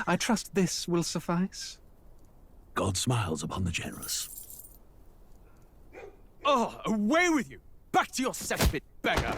I trust this will suffice. God smiles upon the generous. Oh, away with you! Back to your cesspit, beggar!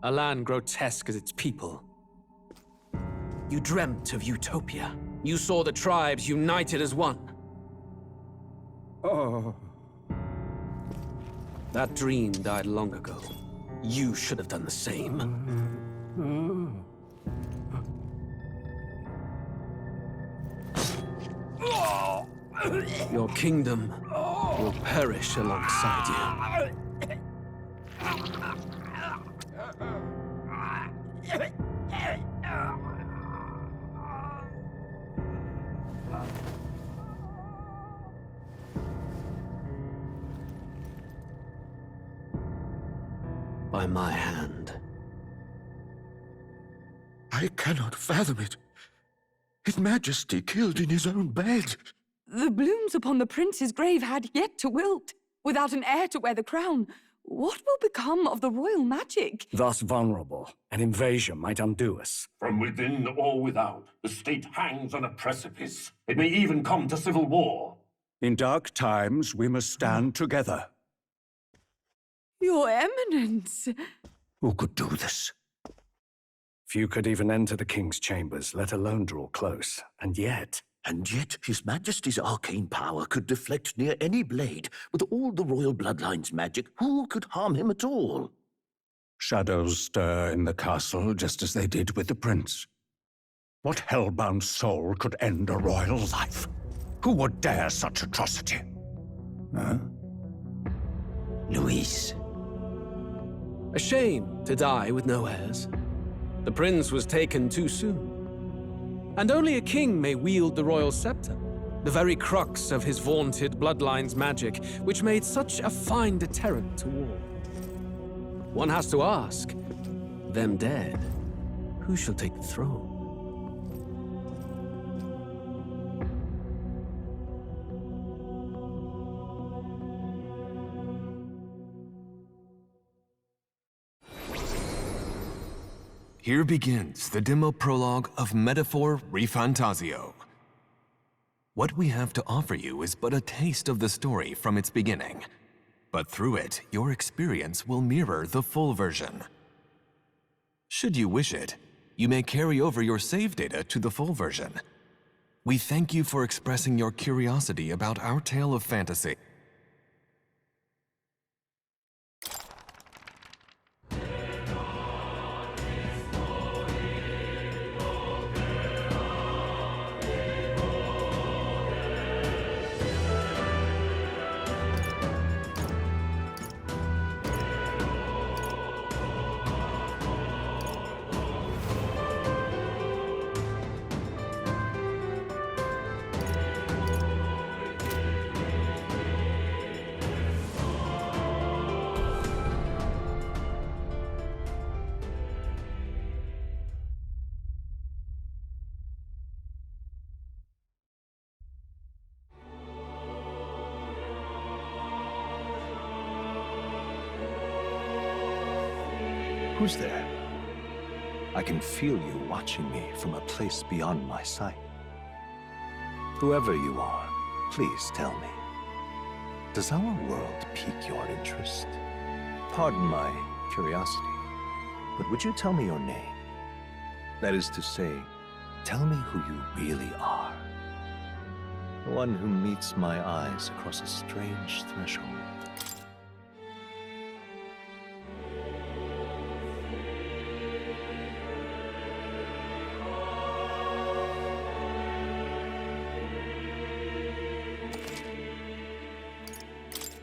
A land grotesque as its people. You dreamt of utopia. You saw the tribes united as one. Oh. That dream died long ago. You should have done the same. Your kingdom will perish alongside you. By my hand. I cannot fathom it. His Majesty killed in his own bed. The blooms upon the prince's grave had yet to wilt. Without an heir to wear the crown, what will become of the royal magic? Thus vulnerable, an invasion might undo us. From within or without, the state hangs on a precipice. It may even come to civil war. In dark times, we must stand together. Your Eminence! Who could do this? Few could even enter the king's chambers, let alone draw close. And yet, His Majesty's arcane power could deflect near any blade. With all the royal bloodline's magic, who could harm him at all? shadows stir in the castle just as they did with the prince. What hellbound soul could end a royal life? Who would dare such atrocity? Huh? Luis. A shame to die with no heirs. The prince was taken too soon. And only a king may wield the royal scepter, the very crux of his vaunted bloodline's magic, which made such a fine deterrent to war. One has to ask, them dead, who shall take the throne? Here begins the demo prologue of Metaphor ReFantazio. What we have to offer you is but a taste of the story from its beginning, but through it, your experience will mirror the full version. Should you wish it, you may carry over your save data to the full version. We thank you for expressing your curiosity about our tale of fantasy. Who's there? I can feel you watching me from a place beyond my sight. Whoever you are, please tell me. Does our world pique your interest? Pardon my curiosity, but would you tell me your name? That is to say, tell me who you really are. The one who meets my eyes across a strange threshold.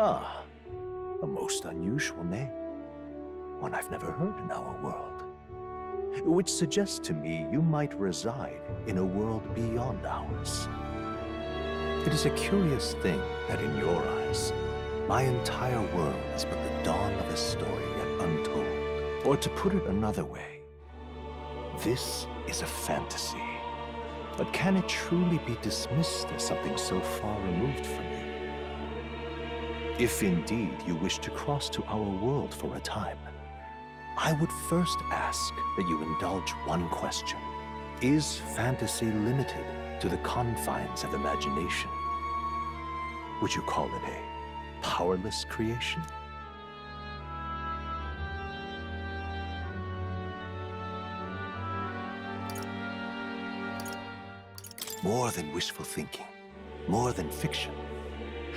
Ah, a most unusual name. One I've never heard in our world. Which suggests to me you might reside in a world beyond ours. It is a curious thing that in your eyes, my entire world is but the dawn of a story yet untold. Or to put it another way, this is a fantasy. But can it truly be dismissed as something so far removed from me? If indeed you wish to cross to our world for a time, I would first ask that you indulge one question. Is fantasy limited to the confines of imagination? Would you call it a powerless creation? More than wishful thinking, more than fiction.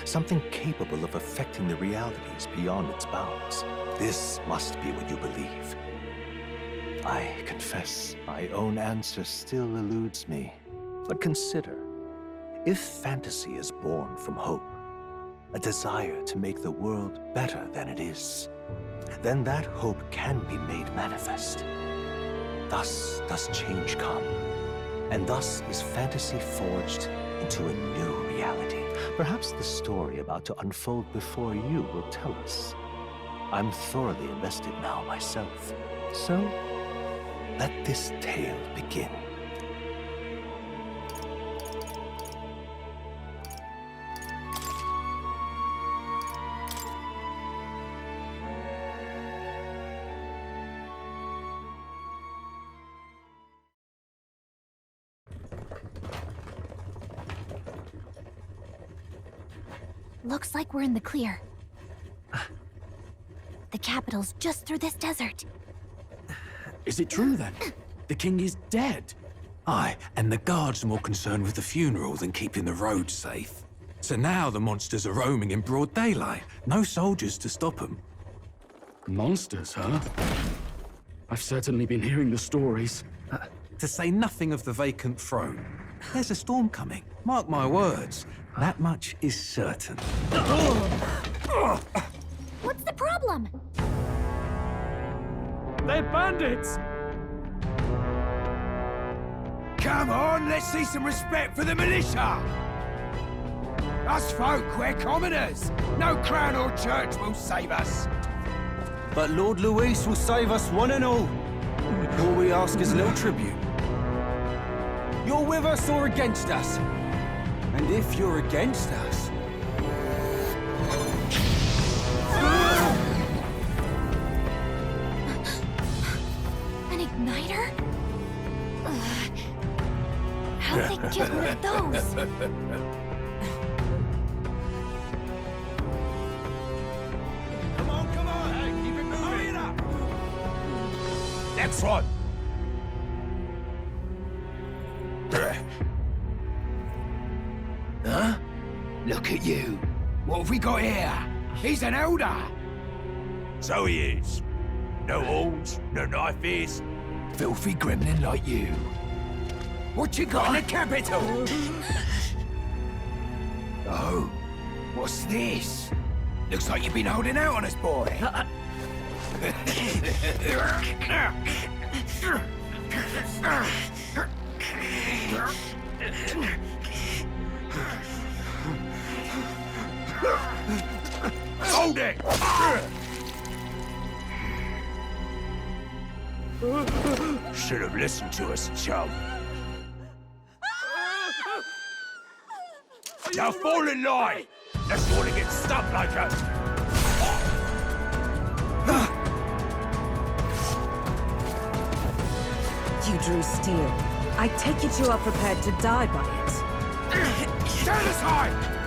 Something capable of affecting the realities beyond its bounds. This must be what you believe. I confess, my own answer still eludes me. But consider, if fantasy is born from hope, a desire to make the world better than it is, then that hope can be made manifest. Thus does change come, and thus is fantasy forged into a new reality. Perhaps the story about to unfold before you will tell us. I'm thoroughly invested now myself. So, let this tale begin. Looks like we're in the clear. The capital's just through this desert. Is it true then? The king is dead? Aye, and the guards are more concerned with the funeral than keeping the roads safe. So now the monsters are roaming in broad daylight. No soldiers to stop them. Monsters, huh? I've certainly been hearing the stories. To say nothing of the vacant throne. There's a storm coming. Mark my words. That much is certain. What's the problem? They're bandits! Come on, let's see some respect for the militia! Us folk, we're commoners. No crown or church will save us. But Lord Luis will save us one and all. All we ask is a little tribute. You're with us or against us? And if you're against us... An igniter? How'd they get one of those? Come on, hey, keep it moving. Hurry it up! Next one! Huh? Look at you. What have we got here? He's an elder. So he is. No horns, no knife is. Filthy gremlin like you. What you got in the capital? Oh, what's this? Looks like you've been holding out on us, boy. Hold it! Should have listened to us, chum. Now fall in line! Let's want to get stuck like us! you drew steel. I take it you are prepared to die by it. Stand aside!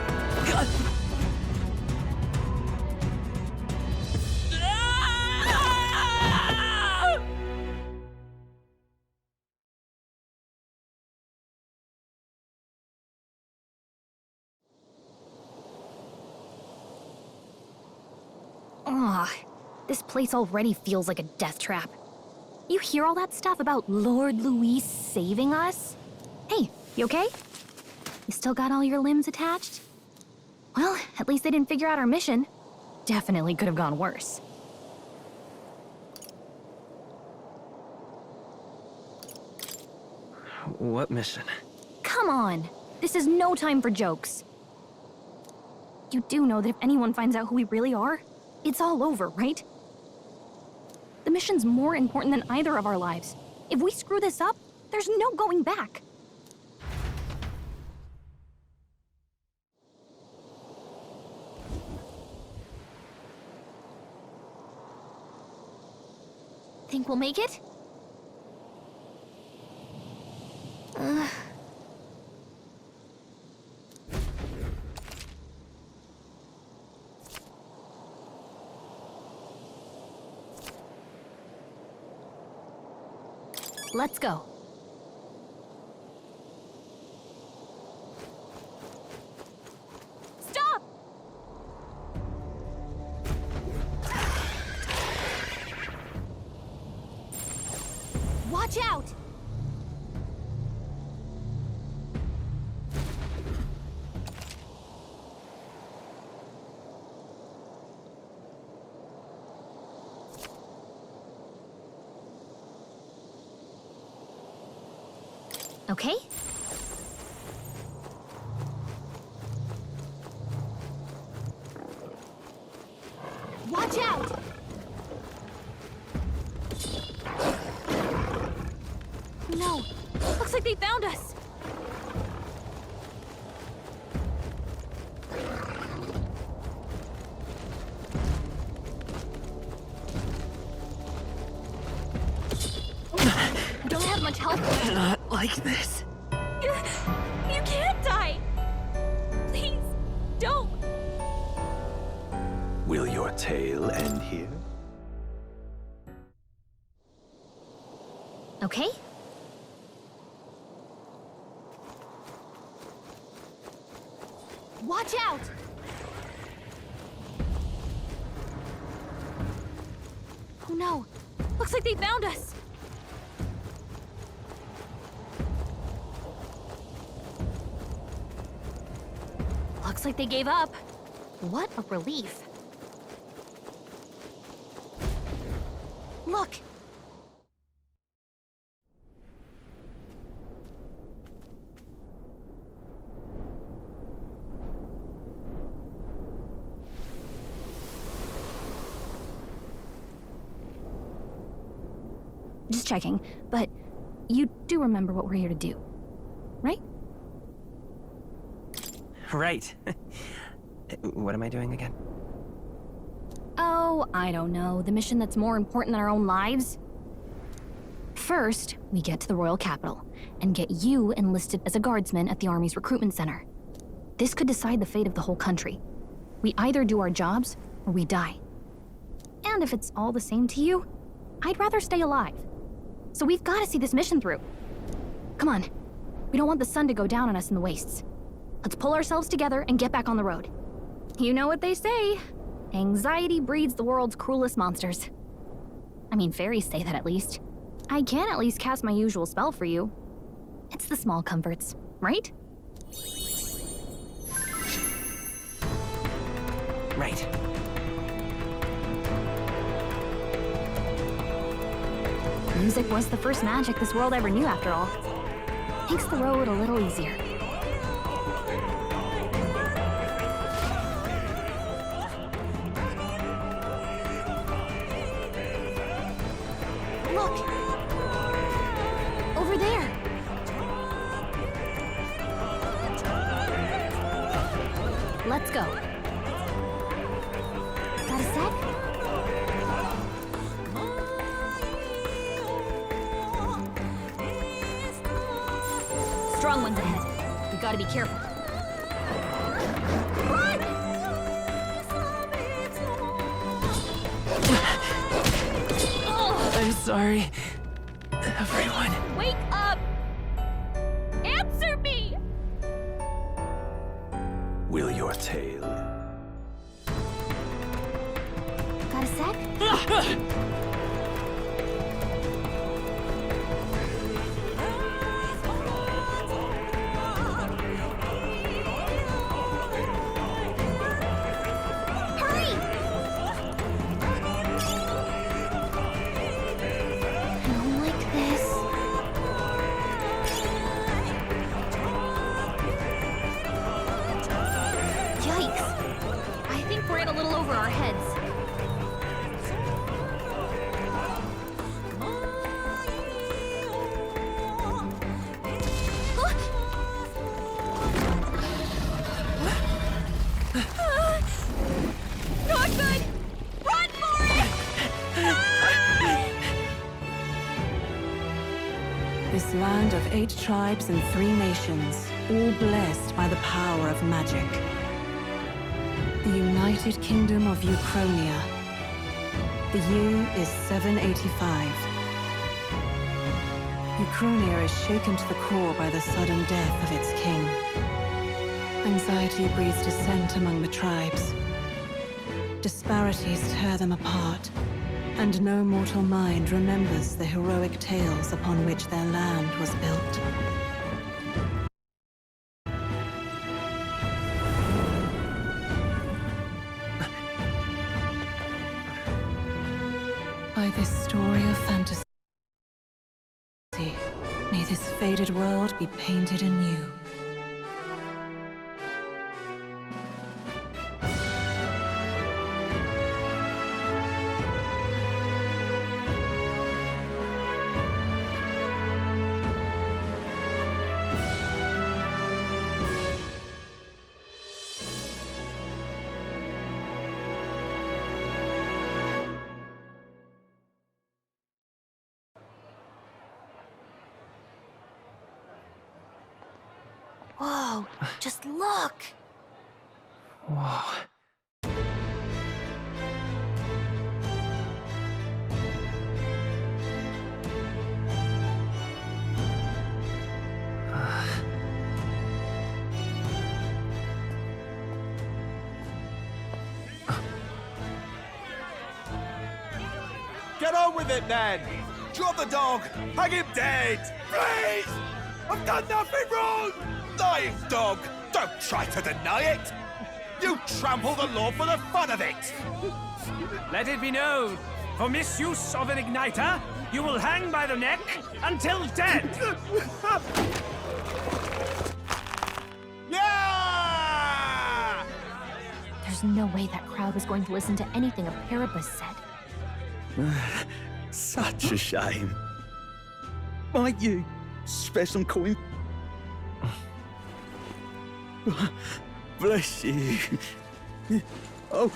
Ugh, this place already feels like a death trap. You hear all that stuff about Lord Louis saving us? Hey, you okay? You still got all your limbs attached? Well, at least they didn't figure out our mission. Definitely could have gone worse. What mission? Come on! This is no time for jokes. You do know that if anyone finds out who we really are, it's all over, right? The mission's more important than either of our lives. If we screw this up, there's no going back. Think we'll make it? Let's go. Stop! Watch out! Okay? Watch out! No! Looks like they found us! Don't have much help. Not like this. You can't die! Please, don't! Will your tale end here? Okay? Watch out! Oh no! Looks like they found us! Looks like they gave up. What a relief. Look! Just checking, but you do remember what we're here to do, right? Right. What am I doing again? Oh, I don't know. The mission that's more important than our own lives? First, we get to the royal capital and get you enlisted as a guardsman at the army's recruitment center. This could decide the fate of the whole country. We either do our jobs or we die. And if it's all the same to you, I'd rather stay alive. So we've got to see this mission through. Come on. We don't want the sun to go down on us in the wastes. Let's pull ourselves together and get back on the road. You know what they say. Anxiety breeds the world's cruelest monsters. I mean, fairies say that at least. I can at least cast my usual spell for you. It's the small comforts, right? Right. Music was the first magic this world ever knew, after all. Makes the road a little easier. Look! Over there! Let's go. Got a sec? strong ones ahead. We gotta be careful. I'm sorry, everyone. Wake up! Answer me! Will your tale? Got a sec? Hurry! I don't like this. Yikes! I think we're in a little over our heads. Not good! Run for it! This land of 8 tribes and 3 nations, all blessed by the power of magic. The United Kingdom of Uchronia. The year is 785. Uchronia is shaken to the core by the sudden death of its king. Anxiety breeds dissent among the tribes. Disparities tear them apart, and no mortal mind remembers the heroic tales upon which their land was built. By this story of fantasy, may this faded world be painted anew. Whoa, just look! Whoa. Get on with it, then! Drop the dog! Hang him dead! Please! I've done nothing wrong! Lying dog! Don't try to deny it! You trample the law for the fun of it! Let it be known, for misuse of an igniter, you will hang by the neck until dead! Yeah! There's no way that crowd was going to listen to anything a Paribus said. Such a shame. Might you spare some coin? Bless you. Oh,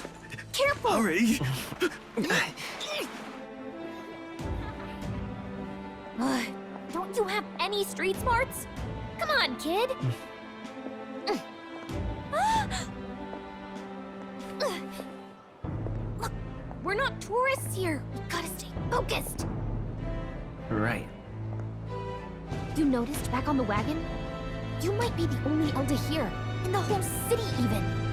Careful! hurry. Don't you have any street smarts? Come on, kid! Look, we're not tourists here. We gotta stay focused. Right. You noticed back on the wagon? You might be the only Elder here, in the whole city even.